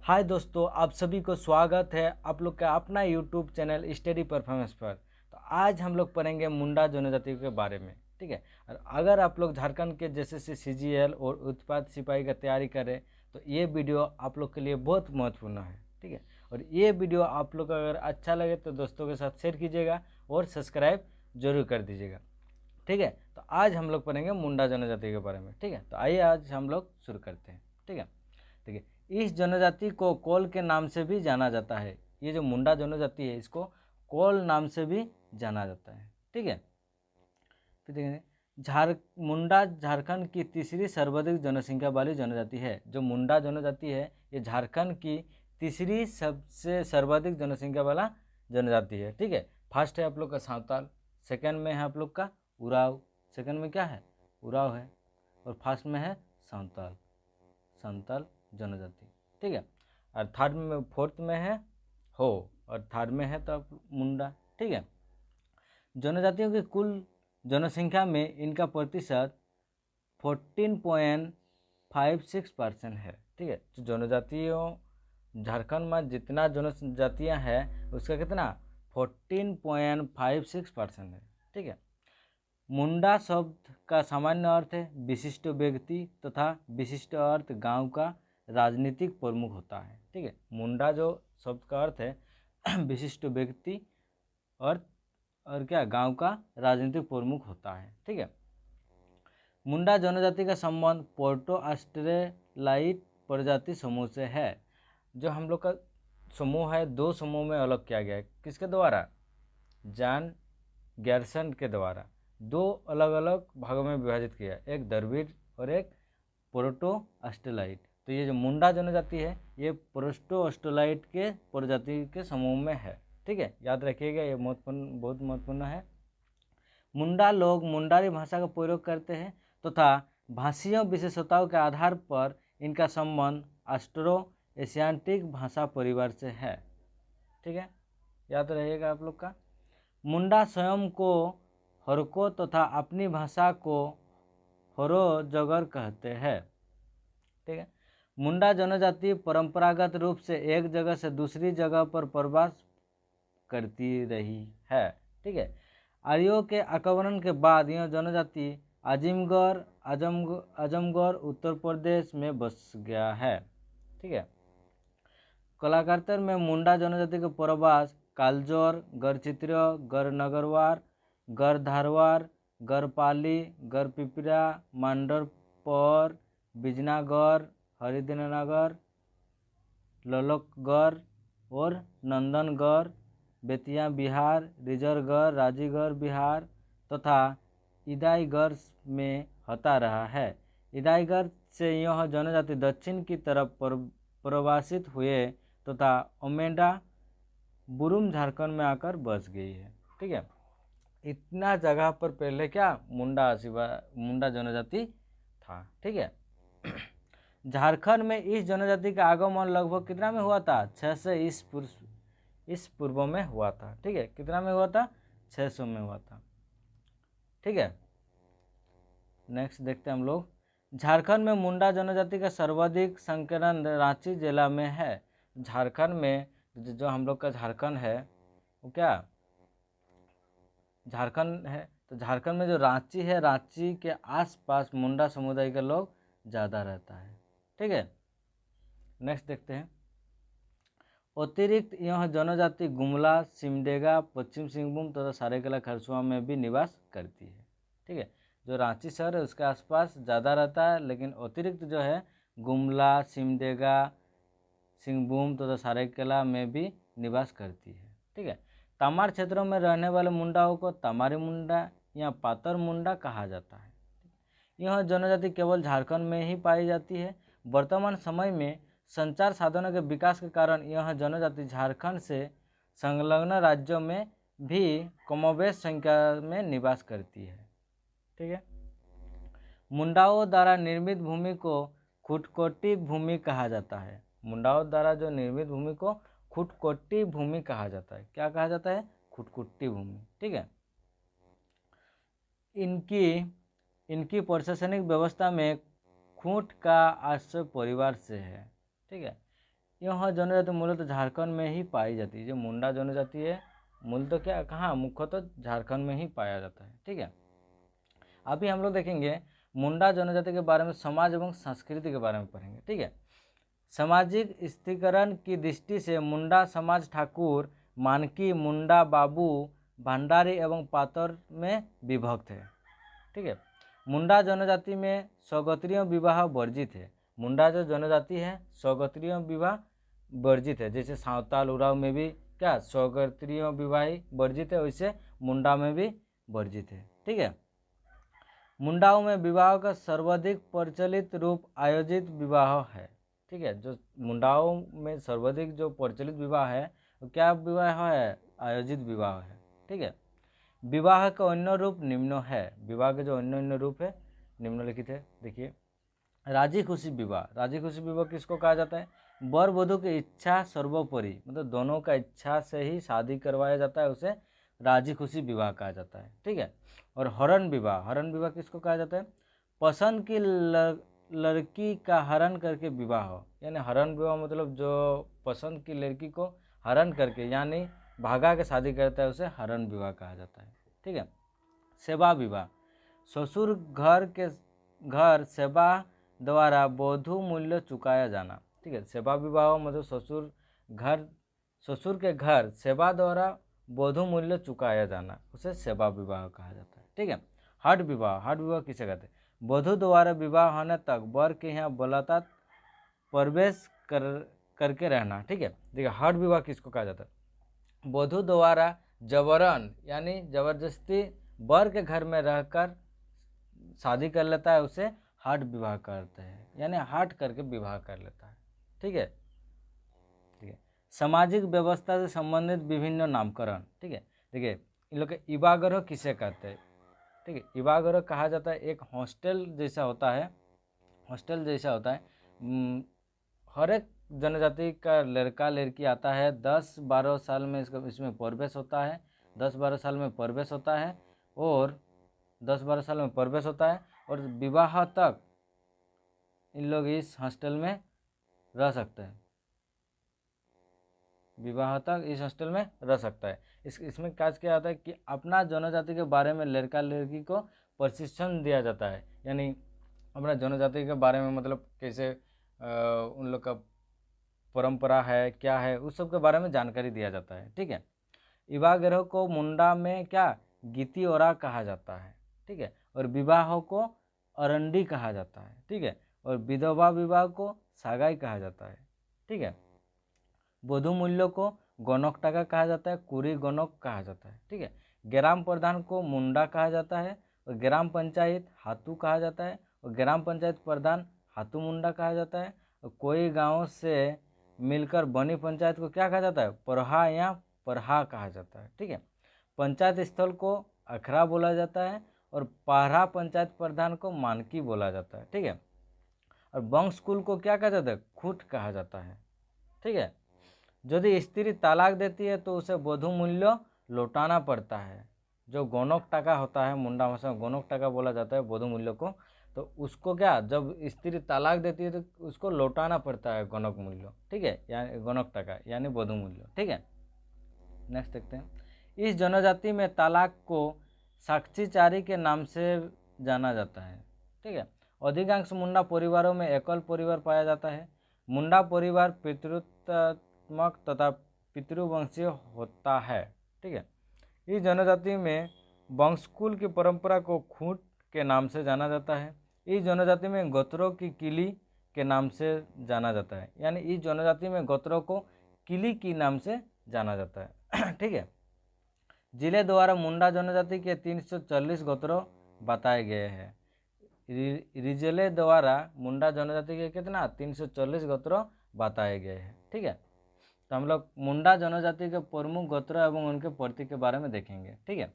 हाय दोस्तों, आप सभी को स्वागत है आप लोग का अपना यूट्यूब चैनल स्टडी परफॉर्मेंस पर। तो आज हम लोग पढ़ेंगे मुंडा जनजाति के बारे में। ठीक है। और अगर आप लोग झारखंड के जैसे सीजीएल और उत्पाद सिपाही का तैयारी करें तो ये वीडियो आप लोग के लिए बहुत महत्वपूर्ण है। ठीक है। और ये वीडियो आप लोग का अगर अच्छा लगे तो दोस्तों के साथ शेयर कीजिएगा और सब्सक्राइब जरूर कर दीजिएगा। ठीक है। तो आज हम लोग पढ़ेंगे मुंडा जनजाति के बारे में। ठीक है। तो आइए आज हम लोग शुरू करते हैं। ठीक है। ठीक है। इस जनजाति को कोल के नाम से भी जाना जाता है। ये जो मुंडा जनजाति है इसको कोल नाम से भी जाना जाता है। ठीक है। फिर देखेंगे मुंडा झारखंड की तीसरी सर्वाधिक जनसंख्या वाली जनजाति है। जो मुंडा जनजाति है ये झारखंड की तीसरी सबसे सर्वाधिक जनसंख्या वाला जनजाति है। ठीक है। फर्स्ट है आप लोग का सांताल, सेकंड में है आप लोग का उराव, सेकंड में क्या है उराव है, और फर्स्ट में है सांताल, संताल जनजाति। ठीक है। और थर्ड में फोर्थ में है हो, और थर्ड में है तो मुंडा। ठीक है। जनजातियों की कुल जनसंख्या में इनका प्रतिशत 14.56% है। ठीक है। तो जनजातियों झारखंड में जितना जनजातियाँ हैं उसका कितना 14.56% है। ठीक है। मुंडा शब्द का सामान्य अर्थ है विशिष्ट व्यक्ति तथा विशिष्ट अर्थ गांव का राजनीतिक प्रमुख होता है। ठीक है। मुंडा जो शब्द का अर्थ है विशिष्ट व्यक्ति और क्या गांव का राजनीतिक प्रमुख होता है। ठीक है। मुंडा जनजाति का संबंध पोर्टो ऑस्ट्रेलाइट प्रजाति समूह से है। जो हम लोग का समूह है दो समूह में अलग किया गया है। किसके द्वारा? जॉन गैरसन के द्वारा दो अलग अलग भागों में विभाजित किया, एक द्रविड़ और एक पोर्टो ऑस्ट्रेलाइट। तो ये जो मुंडा जनजाति है ये पोर्टो ऑस्ट्रेलाइट के प्रजाति के समूह में है। ठीक है। याद रखिएगा, ये महत्वपूर्ण, बहुत महत्वपूर्ण है। मुंडा लोग मुंडारी भाषा का प्रयोग करते हैं तथा भाषीय विशेषताओं के आधार पर इनका संबंध ऑस्ट्रो एशियाटिक भाषा परिवार से है। ठीक है। याद रहेगा आप लोग का। मुंडा स्वयं को हरको तथा अपनी भाषा को हरो जगर कहते हैं। ठीक है। मुंडा जनजाति परंपरागत रूप से एक जगह से दूसरी जगह पर प्रवास करती रही है। ठीक है। आर्यों के आक्रमण के बाद यह जनजाति आजमगढ़ उत्तर प्रदेश में बस गया है। ठीक है। कलाकातर में मुंडा जनजाति के प्रवास कालजोर, गढ़चित्र, गढ़ नगरवार, गढ़ धारवार, गढ़पाली, गढ़ पिपरा, मांडरपर, बिजनागढ़, हरिदिननगर, ललोकगढ़ और नंदनगढ़, बेतिया बिहार, रिजरगढ़, राजीगढ़ बिहार तथा ईदाईगढ़ में होता रहा है। ईदाईगढ़ से यह जनजाति दक्षिण की तरफ प्रवासित हुए तथा ओमेडा बुरुम झारखंड में आकर बस गई है। ठीक है। इतना जगह पर पहले क्या मुंडा जनजाति था। ठीक है। झारखंड में इस जनजाति का आगमन लगभग कितना में हुआ था? 600 इस पूर्व में हुआ था। ठीक है। कितना में हुआ था? 600 में हुआ था। ठीक है। नेक्स्ट देखते हैं हम लोग। झारखंड में मुंडा जनजाति का सर्वाधिक संकीर्ण रांची जिला में है। झारखंड में जो हम लोग का झारखंड है वो क्या झारखंड है, तो झारखंड में जो रांची है, रांची के आसपास मुंडा समुदाय के लोग ज़्यादा रहता है। ठीक है। नेक्स्ट देखते हैं। अतिरिक्त यह जनजाति गुमला, सिमडेगा, पश्चिम सिंहभूम तथा सरायकेला खरसुआ में भी निवास करती है। ठीक है। जो रांची शहर है उसके आसपास ज़्यादा रहता है, लेकिन अतिरिक्त जो है गुमला, सिमडेगा, सिंहभूम तथा सरायकेला में भी निवास करती है। ठीक है। तमार क्षेत्रों में रहने वाले मुंडाओं को तमारी मुंडा या पातर मुंडा कहा जाता है। यह जनजाति केवल झारखंड में ही पाई जाती है। वर्तमान समय में संचार साधनों के विकास के कारण यह जनजाति झारखंड से संलग्न राज्यों में भी कमोबेश संख्या में निवास करती है। ठीक है। मुंडाओं द्वारा निर्मित भूमि को खुटकोटी भूमि कहा जाता है। मुंडाओं द्वारा जो निर्मित भूमि को खुटकोटी भूमि कहा जाता है। क्या कहा जाता है? खुटकुट्टी भूमि। ठीक है। इनकी प्रशासनिक व्यवस्था में खूंट का आश्रय परिवार से है। ठीक है। यह जनजाति मूलतः झारखंड में ही पाई जाती है। जो मुंडा जनजाति है मूलतः क्या कहाँ मुख्यतः झारखंड में ही पाया जाता है। ठीक है, अभी हम लोग देखेंगे मुंडा जनजाति के बारे में, समाज एवं संस्कृति के बारे में पढ़ेंगे। ठीक है, सामाजिक स्थिरीकरण की दृष्टि से मुंडा समाज ठाकुर, मानकी, मुंडा, बाबू, भंडारी एवं पातर में विभक्त है। ठीक है, मुंडा जनजाति में स्वगोत्रीय विवाह वर्जित है। मुंडा जो जनजाति है स्वगोत्रीय विवाह वर्जित है। जैसे साँवताल उराव में भी क्या स्वगोत्रीय विवाह वर्जित है, वैसे मुंडा में भी वर्जित है। ठीक है, मुंडाओं में विवाह का सर्वाधिक प्रचलित रूप आयोजित विवाह है। ठीक है, जो मुंडाओं में सर्वाधिक जो प्रचलित विवाह है वो क्या विवाह है? आयोजित विवाह है। ठीक है, विवाह का अन्य रूप निम्न है। विवाह के जो अन्य रूप है निम्नलिखित है। देखिए, राजी खुशी विवाह। राजी खुशी विवाह किसको कहा जाता है? वर वधू की इच्छा सर्वोपरि, मतलब दोनों का इच्छा से ही शादी करवाया जाता है, उसे राजी खुशी विवाह कहा जाता है। ठीक है, और हरण विवाह। हरण विवाह किसको कहा जाता है? पसंद की लड़की का हरण करके विवाह हो, यानी हरण विवाह मतलब जो पसंद की लड़की को हरण करके यानी भागा के शादी करता है, उसे हरण विवाह कहा जाता है। ठीक है, सेवा विवाह। ससुर घर सेवा द्वारा वधू मूल्य चुकाया जाना। ठीक है, सेवा विवाह मतलब ससुर के घर सेवा द्वारा वधू मूल्य चुकाया जाना, उसे सेवा विवाह कहा जाता है। ठीक है, हठ विवाह। हठ विवाह किसे कहते हैं? वधू द्वारा विवाह होने तक वर के यहाँ बलात्कार प्रवेश करके रहना। ठीक है, देखिए हठ विवाह किसको कहा जाता है? वधू द्वारा जबरन यानी जबरदस्ती वर के घर में रहकर शादी कर लेता है, उसे हठ विवाह करते हैं, यानी हठ करके विवाह कर लेता है। ठीक है, ठीक है, सामाजिक व्यवस्था से संबंधित विभिन्न नामकरण। ठीक है, देखिए इन लोग के इवागरह किसे कहते हैं? ठीक है, इवागरह कहा जाता है एक हॉस्टल जैसा होता है। हॉस्टल जैसा होता है, हर एक जनजाति का लड़का लड़की आता है, 10-12 साल में इसमें प्रवेश होता है। 10-12 साल में प्रवेश होता है और 10-12 साल में प्रवेश होता है और विवाह तक इन लोग इस हॉस्टल में रह सकते हैं। विवाह तक इस हॉस्टल में रह सकता है। इसमें काज किया जाता है कि अपना जनजाति के बारे में लड़का लड़की को प्रशिक्षण दिया जाता है, यानी अपना जनजाति के बारे में मतलब कैसे उन लोग का परंपरा है क्या है, उस सब के बारे में जानकारी दिया जाता है। ठीक है, विवाह को मुंडा में क्या गीती ओरा कहा जाता है। ठीक है, और विवाह को अरंडी कहा जाता है। ठीक है, और विधवा विवाह को सागाई कहा जाता है। ठीक है, वधू मूल्य को गणक टाका कहा जाता है, कुरी गणक कहा जाता है। ठीक है, ग्राम प्रधान को मुंडा कहा जाता है और ग्राम पंचायत हाथू कहा जाता है और ग्राम पंचायत प्रधान हाथू मुंडा कहा जाता है। और कोई गांव से मिलकर बनी पंचायत को क्या कहा जाता है? परहा या परहा कहा जाता है। ठीक है, पंचायत स्थल को अखरा बोला जाता है और पाहरा पंचायत प्रधान को मानकी बोला जाता है। ठीक है, और वंश कुल को क्या कहा जाता है? खूट कहा जाता है। ठीक है, यदि स्त्री तलाक देती है तो उसे वधू मूल्य लौटाना पड़ता है। जो गौनक टाका होता है, मुंडा भाषा में गौनक टाका बोला जाता है वधू मूल्य को, तो उसको क्या जब स्त्री तलाक देती है तो उसको लौटाना पड़ता है गौनक मूल्य। ठीक है, यानी गौनक टाका यानी वधू मूल्य। ठीक है, नेक्स्ट देखते हैं। इस जनजाति में तलाक को साक्षीचारी के नाम से जाना जाता है। ठीक है, अधिकांश मुंडा परिवारों में एकल परिवार पाया जाता है। मुंडा परिवार पितृत्वात्मक तथा पितृवंशीय होता है। ठीक है, इस जनजाति में वंशकुल की परंपरा को खूंट के नाम से जाना जाता है। इस जनजाति में गोत्रों की किली के नाम से जाना जाता है, यानी इस जनजाति में गोत्रों को किली की नाम से जाना जाता है। ठीक है, जिले द्वारा मुंडा जनजाति के 340 गोत्रों बताए गए हैं। रिजले द्वारा मुंडा जनजाति के कितना 340 गोत्रों बताए गए हैं। ठीक है, तो हम लोग मुंडा जनजाति के प्रमुख गोत्र एवं उनके प्रतीक के बारे में देखेंगे। ठीक है,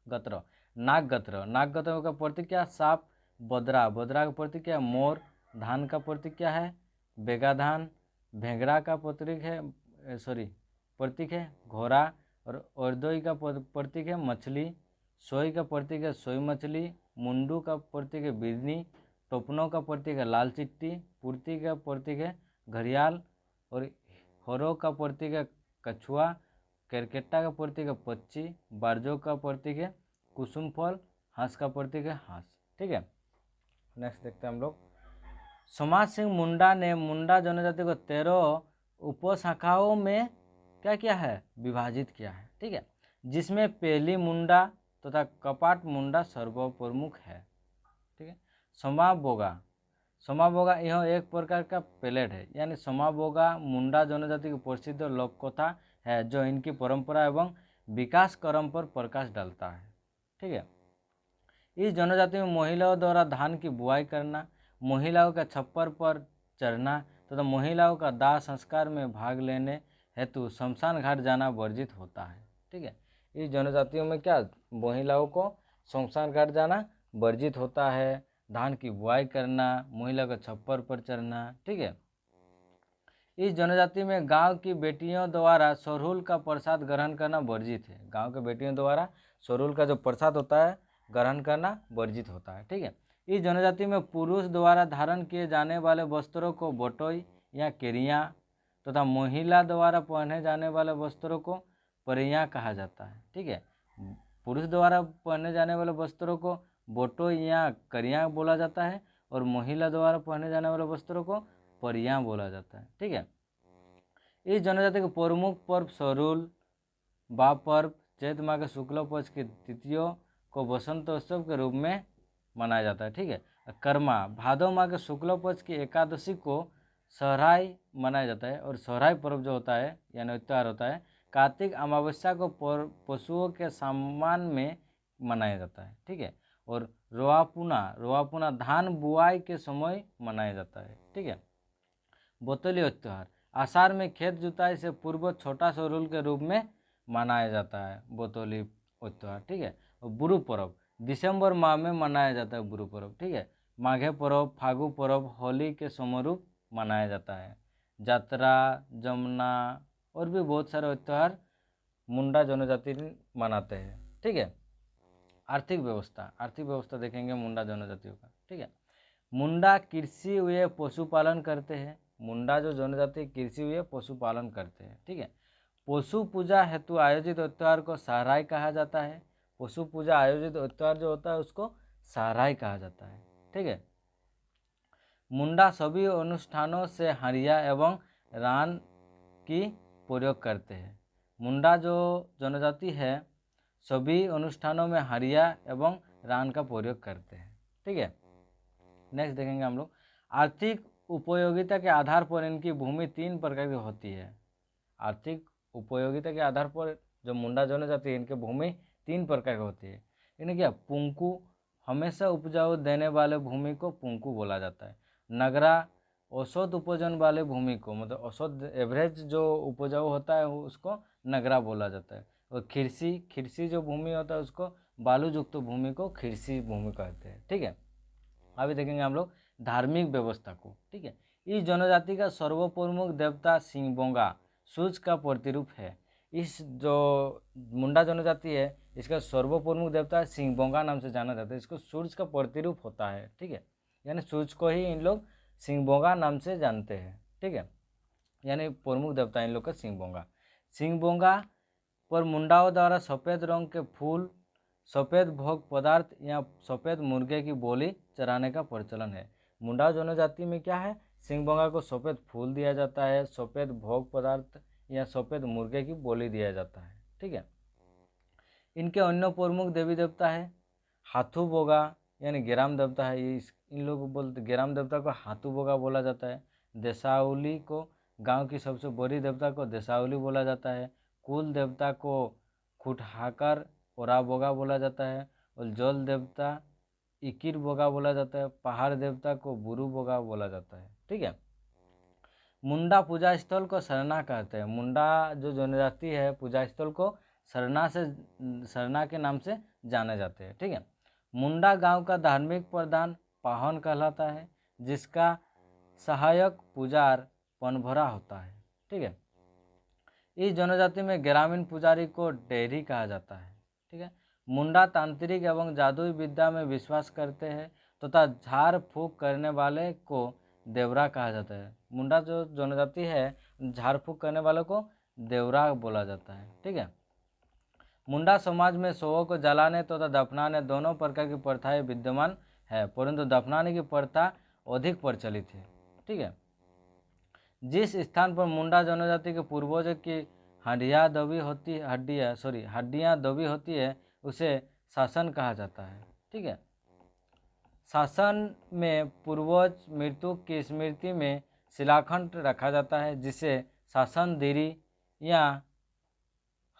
गोत्र नाग गोत्र। नाग गोत्र का प्रतीक क्या? सांप। बोदरा। बोदरा का प्रतीक क्या? मोर। धान का प्रतीक क्या है? बेगा धान। भेंगड़ा का प्रतीक है प्रतीक है घोड़ा। और अर्दोई का प्रतीक है मछली। सोई का प्रतीक है सोई मछली। मुंडू का प्रतीक है बिरनी। टोपनों का प्रतीक है लाल चिट्टी। पूर्ति का प्रतीक है घड़ियाल। और होरो का प्रतीक है कछुआ, केरकेट्टा का प्रतीक है पक्षी, बारजो का प्रतीक है कुसुम फल, हंस का प्रतीक है हंस। ठीक है, नेक्स्ट देखते हैं हम लोग। समाज सिंह मुंडा ने मुंडा जनजाति को 13 उपशाखाओं में क्या किया है, विभाजित किया है। ठीक है, जिसमें पहली मुंडा तथा कपाट मुंडा सर्वप्रमुख है। ठीक है, समाबोगा, समाबोगा यह एक प्रकार का प्लेट है, यानी समाबोगा मुंडा जनजाति की प्रसिद्ध लोककथा है जो इनकी परंपरा एवं विकास क्रम पर प्रकाश डालता है। ठीक है, इस जनजाति में महिलाओं द्वारा धान की बुआई करना, महिलाओं का छप्पर पर चढ़ना तथा महिलाओं का दाह संस्कार में भाग लेने हेतु शमशान घाट जाना वर्जित होता है। ठीक है, इस जनजातियों में क्या, महिलाओं को शमशान घाट जाना वर्जित होता है, धान की बुआई करना, महिला का छप्पर पर चढ़ना। ठीक है, इस जनजाति में गांव की बेटियों द्वारा सरहुल का प्रसाद ग्रहण करना वर्जित है। गांव के बेटियों द्वारा सरहुल का जो प्रसाद होता है ग्रहण करना वर्जित होता है। ठीक है, इस जनजाति में पुरुष द्वारा धारण किए जाने वाले वस्त्रों को बटोई या केरिया तथा महिला द्वारा पहने जाने वाले वस्त्रों को परियां कहा जाता है। ठीक है, पुरुष द्वारा पहने जाने वाले वस्त्रों को बोटोई या करियां बोला जाता है और महिला द्वारा पहने जाने वाले वस्त्रों को परियां बोला जाता है। ठीक है, इस जनजाति के प्रमुख पर्व सरहुल बा पर्व चैत माह के शुक्ल पक्ष की तिथियों को बसंतोत्सव के रूप में मनाया जाता है। ठीक है, कर्मा भादो माह के शुक्ल पक्ष की एकादशी को सहराई मनाया जाता है और सहराई पर्व जो होता है यानी त्यौहार होता है कार्तिक अमावस्या को पशुओं के सम्मान में मनाया जाता है। ठीक है, और रोआपुना धान बुआई के समय मनाया जाता है। ठीक है, बोतली त्यौहार आषाढ़ में खेत जुताई से पूर्व छोटा सरहुल के रूप में मनाया जाता है बोतली त्यौहार। ठीक है, और बुरु पर्व दिसंबर माह में मनाया जाता है बुरु पर्व। ठीक है, माघे पर्व, फागु पर्व होली के समरूप मनाया जाता है। यात्रा, जमुना और भी बहुत सारे त्यौहार मुंडा जनजाति मनाते हैं। ठीक है, आर्थिक व्यवस्था देखेंगे मुंडा जनजातियों का। ठीक है, मुंडा कृषि व पशुपालन करते हैं। मुंडा जो जनजाति कृषि व पशुपालन करते हैं। ठीक है, पशु पूजा हेतु आयोजित त्यौहार को सहराई कहा जाता है। पशु पूजा आयोजित त्यौहार जो होता है उसको सहराई कहा जाता है। ठीक है, मुंडा सभी अनुष्ठानों से हरिया एवं रान की प्रयोग करते हैं। मुंडा जो जनजाति है सभी अनुष्ठानों में हरिया एवं रान का प्रयोग करते हैं। ठीक है, नेक्स्ट देखेंगे हम लोग। आर्थिक उपयोगिता के आधार पर इनकी भूमि 3 प्रकार की होती है। आर्थिक उपयोगिता के आधार पर जो मुंडा जनजाति है इनकी भूमि 3 प्रकार की होती है। इन्हें क्या, पुंकु हमेशा उपजाऊ देने वाले भूमि को पुंकु बोला जाता है। नगरा औसत उपजन वाले भूमि को, मतलब औसत एवरेज जो उपजाऊ होता है उसको नगरा बोला जाता है। और खिरसी जो भूमि होता है उसको बालू युक्त भूमि को खिरसी भूमि कहते हैं। ठीक है, अभी देखेंगे हम लोग धार्मिक व्यवस्था को। ठीक है, इस जनजाति का सर्वप्रमुख देवता सिंहबोंगा सूर्य का प्रतिरूप है। इस जो मुंडा जनजाति है इसका सर्वप्रमुख देवता सिंहबोंगा नाम से जाना जाता है। इसको सूर्य का प्रतिरूप होता है। ठीक है, यानी सूर्य को ही इन लोग सिंहबोंगा नाम से जानते हैं। ठीक है, यानी प्रमुख देवता इन लोग का सिंहबोंगा पर मुंडाओं द्वारा सफ़ेद रंग के फूल, सफ़ेद भोग पदार्थ या सफ़ेद मुर्गे की बोली चराने का प्रचलन है। मुंडा जनजाति में क्या है, सिंहबोंगा को सफ़ेद फूल दिया जाता है, सफ़ेद भोग पदार्थ या सफ़ेद मुर्गे की बोली दिया जाता है। ठीक है, इनके अन्य प्रमुख देवी देवता है हाथू बोगा यानी गेराम देवता है। इन लोग बोलते गेराम देवता को हाथू बोगा बोला जाता है। देसावली को गांव की सबसे बड़ी देवता को देसावली बोला जाता है। कुल देवता को खुटहाकर ओरा बोगा बोला जाता है और जल देवता इकिर बोगा बोला जाता है। पहाड़ देवता को बुरु बोगा बोला जाता है। ठीक है, मुंडा पूजा स्थल को सरना कहते हैं। मुंडा जो जनजाति है पूजा स्थल को सरना के नाम से जाने जाते हैं। ठीक है, मुंडा गांव का धार्मिक प्रधान पाहन कहलाता है जिसका सहायक पुजार पनभरा होता है। ठीक है, इस जनजाति में ग्रामीण पुजारी को डेहरी कहा जाता है। ठीक है, मुंडा तांत्रिक एवं जादुई विद्या में विश्वास करते हैं तथा झाड़ फूक करने वाले को देवरा कहा जाता है। मुंडा जो जनजाति है झाड़ फूँक करने वालों को देवरा बोला जाता है। ठीक है। मुंडा समाज में शवों को जलाने तथा दफनाने दोनों प्रकार की प्रथाएं विद्यमान है, परंतु दफनाने की प्रथा अधिक प्रचलित है। ठीक है। जिस स्थान पर मुंडा जनजाति के पूर्वजों की हड्डियां दबी होती है उसे शासन कहा जाता है। ठीक है। शासन में पूर्वज मृत्यु की स्मृति में शिलाखंड रखा जाता है जिसे शासन देरी या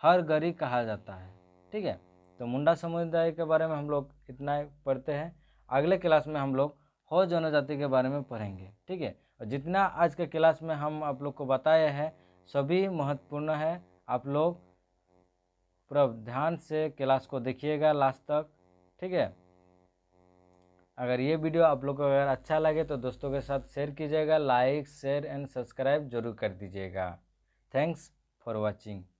हरगरी कहा जाता है। ठीक है। तो मुंडा समुदाय के बारे में हम लोग इतना ही पढ़ते हैं। अगले क्लास में हम लोग हो जनजाति के बारे में पढ़ेंगे। ठीक है। और जितना आज के क्लास में हम आप लोग को बताए हैं सभी महत्वपूर्ण है। आप लोग पूरा ध्यान से क्लास को देखिएगा लास्ट तक। ठीक है। अगर ये वीडियो आप लोग को अगर अच्छा लगे तो दोस्तों के साथ शेयर कीजिएगा, लाइक शेयर एंड सब्सक्राइब जरूर कर दीजिएगा। Thanks for watching.